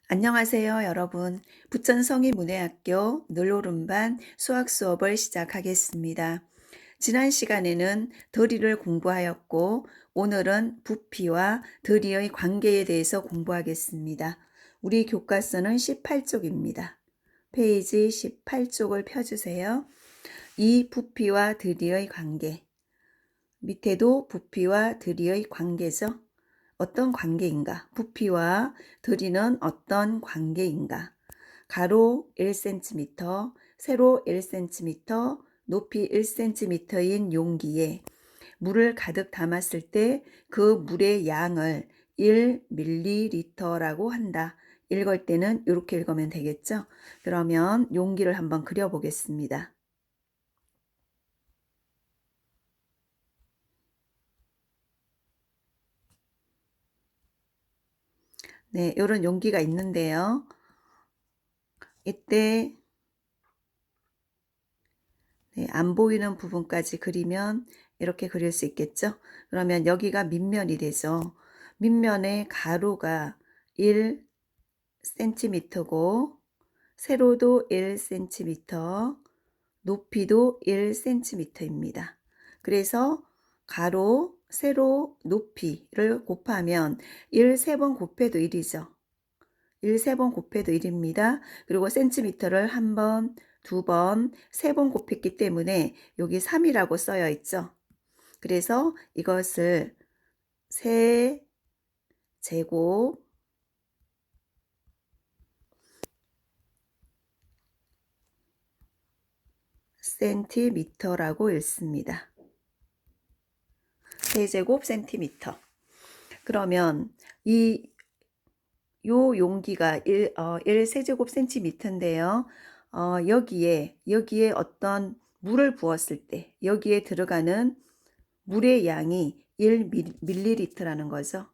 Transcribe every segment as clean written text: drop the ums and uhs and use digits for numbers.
안녕하세요, 여러분. 부천성희문예학교 늘오름반 수학 수업을 시작하겠습니다. 지난 시간에는 더리를 공부하였고, 오늘은 부피와 더리의 관계에 대해서 공부하겠습니다. 우리 교과서는 18쪽입니다. 페이지 18쪽을 펴주세요. 이 부피와 더리의 관계. 밑에도 부피와 더리의 관계죠. 어떤 관계인가? 부피와 더리는 어떤 관계인가? 가로 1cm, 세로 1cm, 높이 1cm인 용기에 물을 가득 담았을 때 그 물의 양을 1ml라고 한다. 읽을 때는 이렇게 읽으면 되겠죠? 그러면 용기를 한번 그려보겠습니다. 네, 이런 용기가 있는데요. 이때 안 보이는 부분까지 그리면 이렇게 그릴 수 있겠죠? 그러면 여기가 밑면이 되죠. 밑면의 가로가 1cm고 세로도 1cm, 높이도 1cm입니다. 그래서 가로, 세로, 높이를 곱하면 1 3번 곱해도 1이죠. 1 3번 곱해도 1입니다. 그리고 센티미터를 한 번, 두 번, 세 번 곱했기 때문에 여기 3이라고 써여 있죠. 그래서 이것을 세 제곱 센티미터라고 읽습니다. 세제곱 센티미터. 그러면 요 용기가 1 세제곱 센티미터인데요. 여기에 어떤 물을 부었을 때 여기에 들어가는 물의 양이 1ml라는 거죠.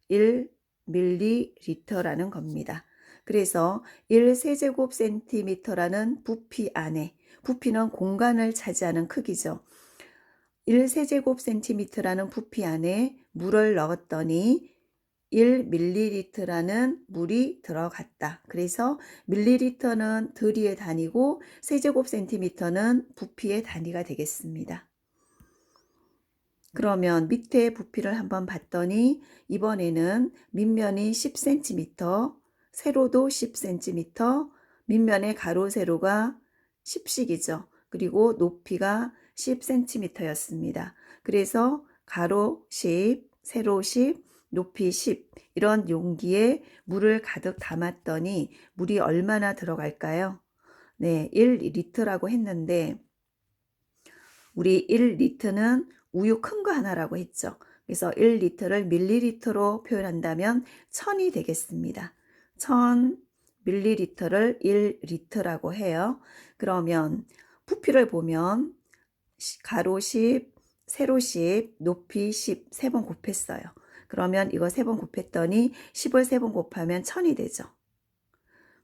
1ml라는 겁니다. 그래서 1세제곱 센티미터라는 부피 안에, 부피는 공간을 차지하는 크기죠. 1세제곱 센티미터라는 부피 안에 물을 넣었더니 1ml라는 물이 들어갔다. 그래서 밀리리터는 더리의 단위고 세제곱 센티미터는 부피의 단위가 되겠습니다. 그러면 밑에 부피를 한번 봤더니 이번에는 밑면이 10cm, 세로도 10cm, 밑면의 가로 세로가 10씩이죠. 그리고 높이가 10cm였습니다. 그래서 가로 10, 세로 10, 높이 10 이런 용기에 물을 가득 담았더니 물이 얼마나 들어갈까요? 네, 1리터라고 했는데 우리 1리터는 우유 큰 거 하나라고 했죠. 그래서 1리터를 밀리리터로 표현한다면 1000이 되겠습니다. 1000ml를 1리터라고 해요. 그러면 부피를 보면 가로 10, 세로 10, 높이 10 세 번 곱했어요. 그러면 이거 세 번 곱했더니 10을 세 번 곱하면 1000이 되죠.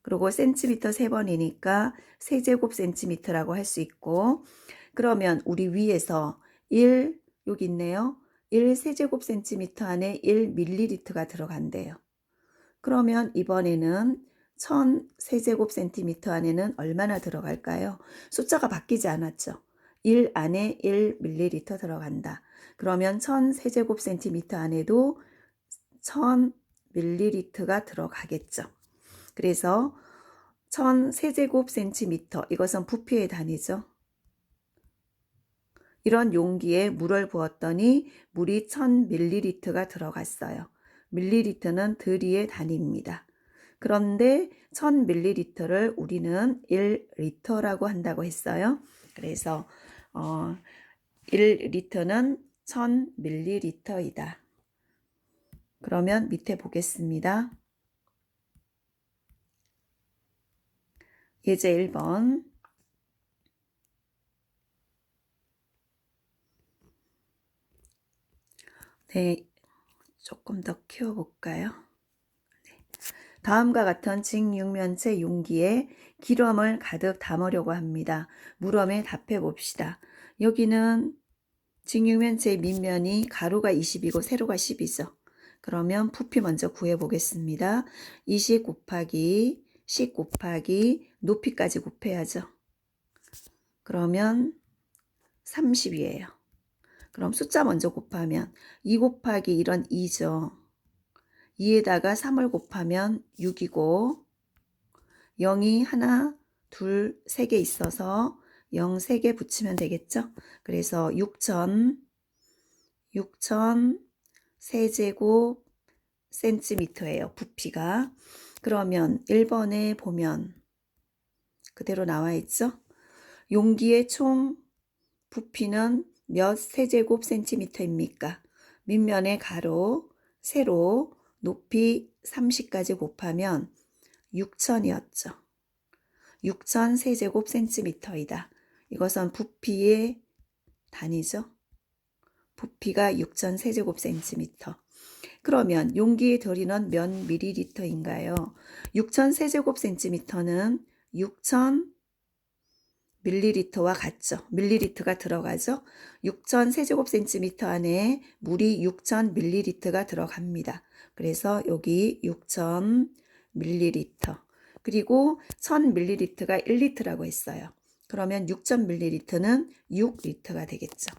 그리고 센티미터 세 번이니까 세제곱 센티미터라고 할 수 있고, 그러면 우리 위에서 1 여기 있네요. 1 세제곱 센티미터 안에 1ml가 들어간대요. 그러면 이번에는 1000 세제곱 센티미터 안에는 얼마나 들어갈까요? 숫자가 바뀌지 않았죠. 1 안에 1ml 들어간다. 그러면 1000 세제곱 센티미터 안에도 1000ml가 들어가겠죠. 그래서 1000 세제곱 센티미터, 이것은 부피의 단위죠. 이런 용기에 물을 부었더니 물이 1000ml가 들어갔어요. 밀리리터는 더리의 단위입니다. 그런데 1000ml를 우리는 1리터라고 한다고 했어요. 그래서 1리터는 1000ml이다. 그러면 밑에 보겠습니다. 예제 1번. 네, 조금 더 키워볼까요? 네. 다음과 같은 직육면체 용기에 기름을 가득 담으려고 합니다. 물음에 답해 봅시다. 여기는 직육면체의 밑면이 가로가 20이고 세로가 10이죠. 그러면 부피 먼저 구해 보겠습니다. 20 곱하기 10 곱하기 높이까지 곱해야죠. 그러면 30이에요. 그럼 숫자 먼저 곱하면 2 곱하기 1은 2죠. 2에다가 3을 곱하면 6이고 0이 하나, 둘, 3개 있어서 0 3개 붙이면 되겠죠. 그래서 6,000 세제곱 센티미터예요. 부피가. 그러면 1번에 보면 그대로 나와 있죠. 용기의 총 부피는 몇 세제곱 센티미터입니까? 밑면에 가로, 세로, 높이 30까지 곱하면 6,000이었죠. 6,000 세제곱 센티미터이다. 이것은 부피의 단위죠. 부피가 6,000 세제곱 센티미터. 그러면 용기에 들이는 몇 밀리리터인가요? 6,000 세제곱 센티미터는 6,000 밀리리터와 같죠. 밀리리터가 들어가죠. 6,000 세제곱 센티미터 안에 물이 6,000 밀리리터가 들어갑니다. 그래서 여기 6,000 밀리리터. 그리고 1000 밀리리터가 1리터라고 했어요. 그러면 6,000 밀리리터는 6리터가 되겠죠.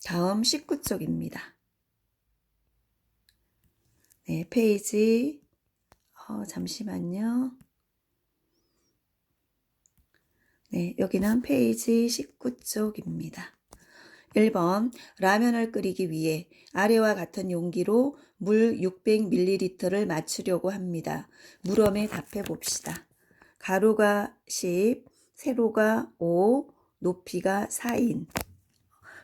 다음 19쪽입니다. 네, 페이지 잠시만요. 네, 여기는 페이지 19쪽입니다. 1번 라면을 끓이기 위해 아래와 같은 용기로 물 600ml를 맞추려고 합니다. 물음에 답해 봅시다. 가로가 10, 세로가 5, 높이가 4인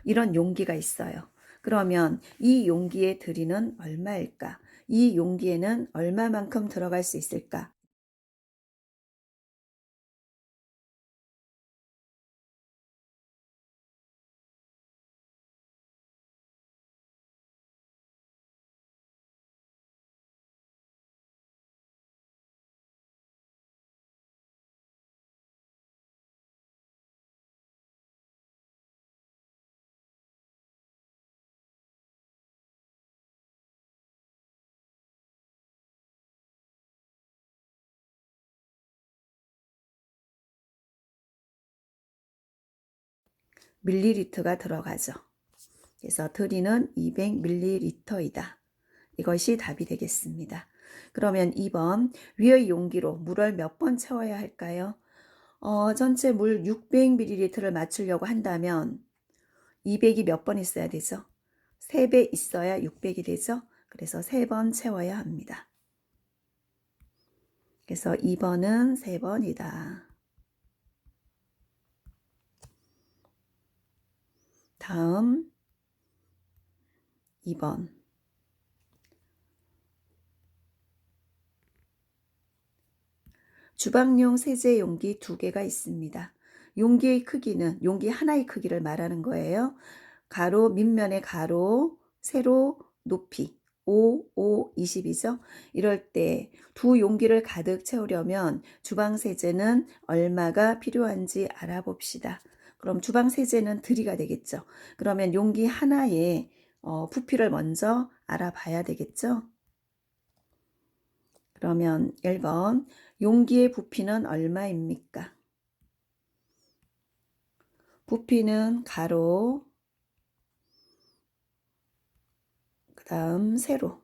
이런 용기가 있어요. 그러면 이 용기의 들이는 얼마일까? 이 용기에는 얼마만큼 들어갈 수 있을까? 밀리리터가 들어가죠. 그래서 들이는 200ml이다. 이것이 답이 되겠습니다. 그러면 2번 위의 용기로 물을 몇 번 채워야 할까요? 전체 물 600ml를 맞추려고 한다면 200이 몇 번 있어야 되죠? 3배 있어야 600이 되죠? 그래서 3번 채워야 합니다. 그래서 2번은 3번이다. 다음 2번. 주방용 세제 용기 2개가 있습니다. 용기의 크기는 용기 하나의 크기를 말하는 거예요. 가로 밑면의 가로, 세로, 높이 5, 5, 20이죠. 이럴 때 두 용기를 가득 채우려면 주방 세제는 얼마가 필요한지 알아봅시다. 그럼 주방 세제는 들이가 되겠죠. 그러면 용기 하나의 부피를 먼저 알아봐야 되겠죠. 그러면 1번 용기의 부피는 얼마입니까? 부피는 가로, 그 다음 세로,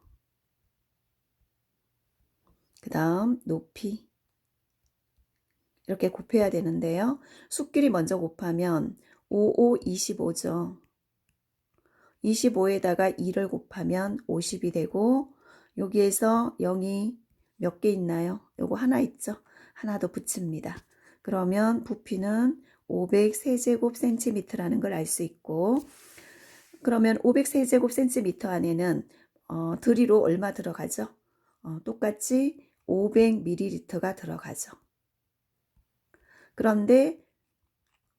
그 다음 높이 이렇게 곱해야 되는데요. 숫끼리 먼저 곱하면 5, 5, 25죠. 25에다가 2를 곱하면 50이 되고 여기에서 0이 몇 개 있나요? 요거 하나 있죠? 하나 더 붙입니다. 그러면 부피는 500세제곱센티미터라는 걸 알 수 있고 그러면 500세제곱센티미터 안에는 들이로 얼마 들어가죠? 똑같이 500ml가 들어가죠. 그런데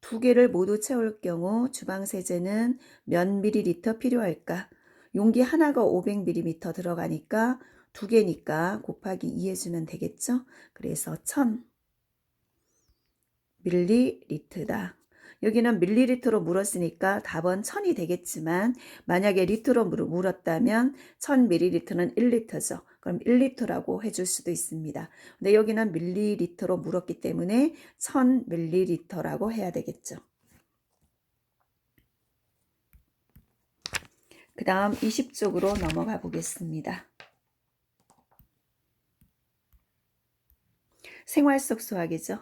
두 개를 모두 채울 경우 주방 세제는 몇 밀리리터 필요할까? 용기 하나가 500ml 들어가니까 두 개니까 곱하기 2 해주면 되겠죠? 그래서 1000ml다. 여기는 밀리리터로 물었으니까 답은 1000이 되겠지만 만약에 리터로 물었다면 1000ml는 1리터죠. 그럼 1리터라고 해줄 수도 있습니다. 근데 여기는 밀리리터로 물었기 때문에 1000ml라고 해야 되겠죠. 그 다음 20쪽으로 넘어가 보겠습니다. 생활 속 수학이죠.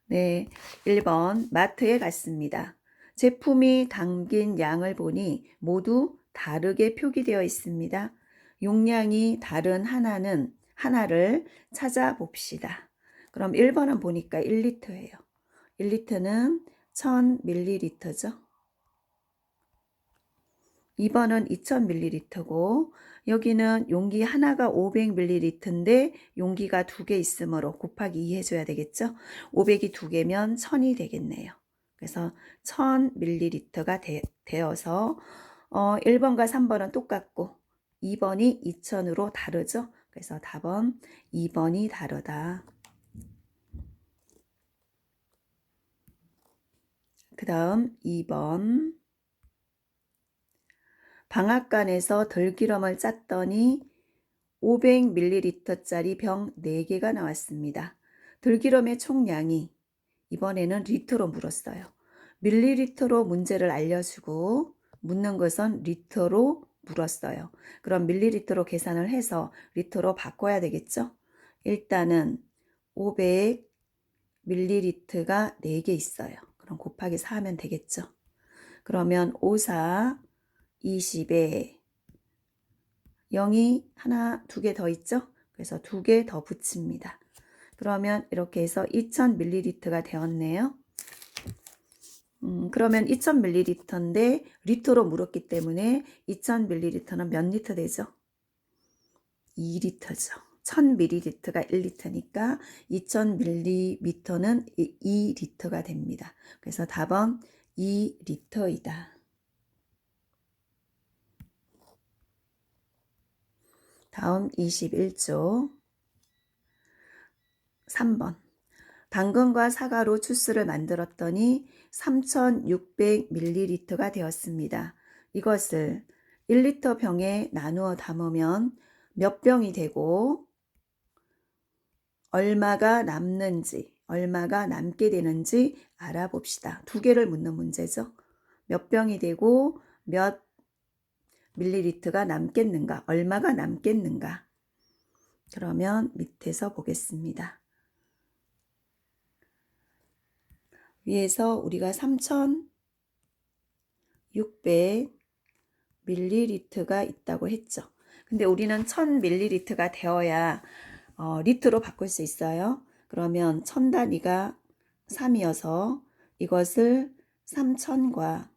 네, 1번 마트에 갔습니다. 제품이 담긴 양을 보니 모두 다르게 표기되어 있습니다. 용량이 다른 하나를 찾아봅시다. 그럼 1번은 보니까 1리터예요. 1리터는 1000ml죠. 2번은 2000ml고 여기는 용기 하나가 500ml인데 용기가 2개 있으므로 곱하기 2 해줘야 되겠죠. 500이 2개면 1000이 되겠네요. 그래서 1000ml가 되어서 1번과 3번은 똑같고 2번이 2000으로 다르죠. 그래서 답은 2번이 다르다. 그 다음 2번 방앗간에서 들기름을 짰더니 500ml짜리 병 4개가 나왔습니다. 들기름의 총량이 이번에는 리터로 물었어요. 밀리리터로 문제를 알려주고 묻는 것은 리터로 물었어요. 그럼 밀리리터로 계산을 해서 리터로 바꿔야 되겠죠? 일단은 500ml가 4개 있어요. 그럼 곱하기 4 하면 되겠죠? 그러면 5, 4, 20에 0이 하나, 2개 더 있죠? 그래서 2개 더 붙입니다. 그러면 이렇게 해서 2000ml가 되었네요. 그러면 2000ml인데 리터로 물었기 때문에 2000ml는 몇 리터 되죠? 2리터죠. 1000ml가 1리터니까 2000ml는 2리터가 됩니다. 그래서 답은 2리터이다. 다음 21조 3번 당근과 사과로 주스를 만들었더니 3600ml가 되었습니다. 이것을 1리터 병에 나누어 담으면 몇 병이 되고 얼마가 남게 되는지 알아봅시다. 2개를 묻는 문제죠. 몇 병이 되고 몇 밀리리터가 남겠는가, 얼마가 남겠는가. 그러면 밑에서 보겠습니다. 위에서 우리가 3600ml가 있다고 했죠. 근데 우리는 1000ml가 되어야 리터로 바꿀 수 있어요. 그러면 1000단위가 3이어서 이것을 3000과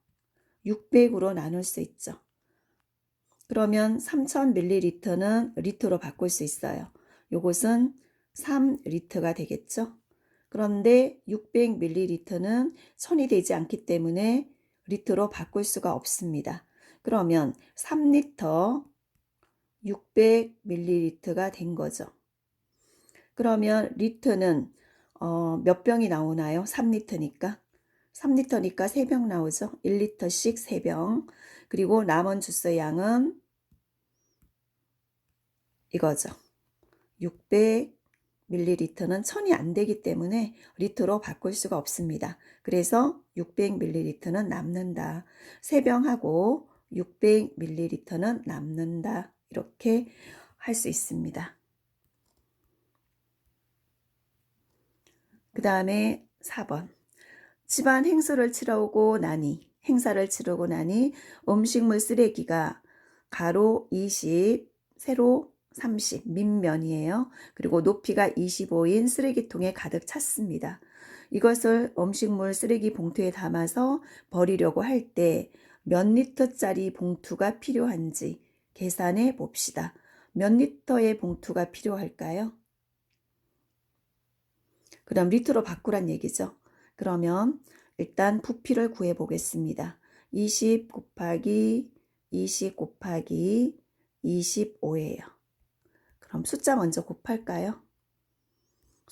600으로 나눌 수 있죠. 그러면 3000ml는 리터로 바꿀 수 있어요. 요것은 3리터가 되겠죠. 그런데 600ml는 1000이 되지 않기 때문에 리터로 바꿀 수가 없습니다. 그러면 3리터 600ml가 된 거죠. 그러면 리터는 몇 병이 나오나요? 3리터니까. 3리터니까 3병 나오죠. 1리터씩 3병. 그리고 남은 주스 양은 이거죠. 600ml는 1000이 안 되기 때문에 리터로 바꿀 수가 없습니다. 그래서 600ml는 남는다. 3병하고 600ml는 남는다. 이렇게 할 수 있습니다. 그 다음에 4번. 집안 행사를 치르고 나니 음식물 쓰레기가 가로 20, 세로 30 밑면이에요. 그리고 높이가 25인 쓰레기통에 가득 찼습니다. 이것을 음식물 쓰레기 봉투에 담아서 버리려고 할 때 몇 리터짜리 봉투가 필요한지 계산해 봅시다. 몇 리터의 봉투가 필요할까요? 그럼 리터로 바꾸란 얘기죠. 그러면 일단 부피를 구해 보겠습니다. 20 곱하기 25예요. 그럼 숫자 먼저 곱할까요?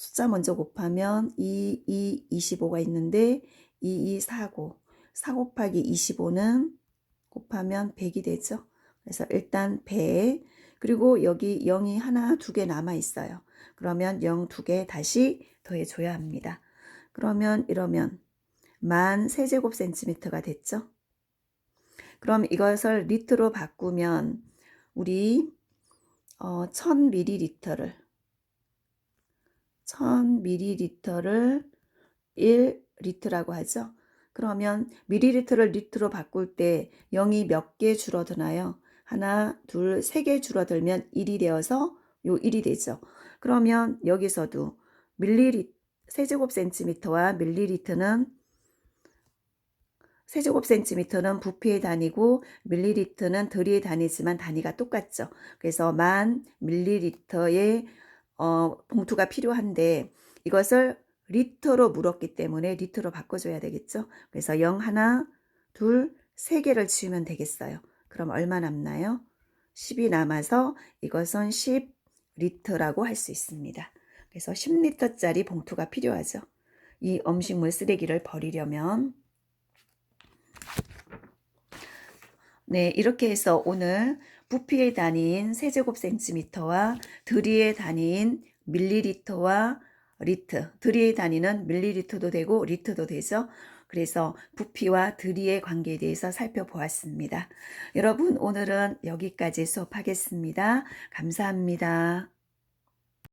숫자 먼저 곱하면 25가 있는데 2249. 4 곱하기 25는 곱하면 100이 되죠. 그래서 일단 100. 그리고 여기 0이 하나, 두 개 남아 있어요. 그러면 0 두 개 다시 더해줘야 합니다. 그러면 이러면 10,000 세제곱센티미터가 됐죠. 그럼 이것을 리터로 바꾸면 우리 1000ml를 1리터라고 하죠. 그러면 밀리리터를 리터로 바꿀 때 0이 몇 개 줄어드나요? 하나, 둘, 세 개 줄어들면 1이 되어서 요 1이 되죠. 그러면 여기서도 세제곱센티미터와 세제곱센티미터는 부피의 단위고 밀리리터는 들이의 단위지만 단위가 똑같죠. 그래서 10,000ml의 봉투가 필요한데 이것을 리터로 물었기 때문에 리터로 바꿔줘야 되겠죠. 그래서 0 하나, 둘, 세 개를 지우면 되겠어요. 그럼 얼마 남나요? 10이 남아서 이것은 10리터라고 할 수 있습니다. 그래서 10리터짜리 봉투가 필요하죠. 이 음식물 쓰레기를 버리려면. 네, 이렇게 해서 오늘 부피의 단위인 세제곱센티미터와 들이의 단위인 밀리리터와 리터, 들이의 단위는 밀리리터도 되고 리터도 되죠. 그래서 부피와 들이의 관계에 대해서 살펴보았습니다. 여러분, 오늘은 여기까지 수업하겠습니다. 감사합니다.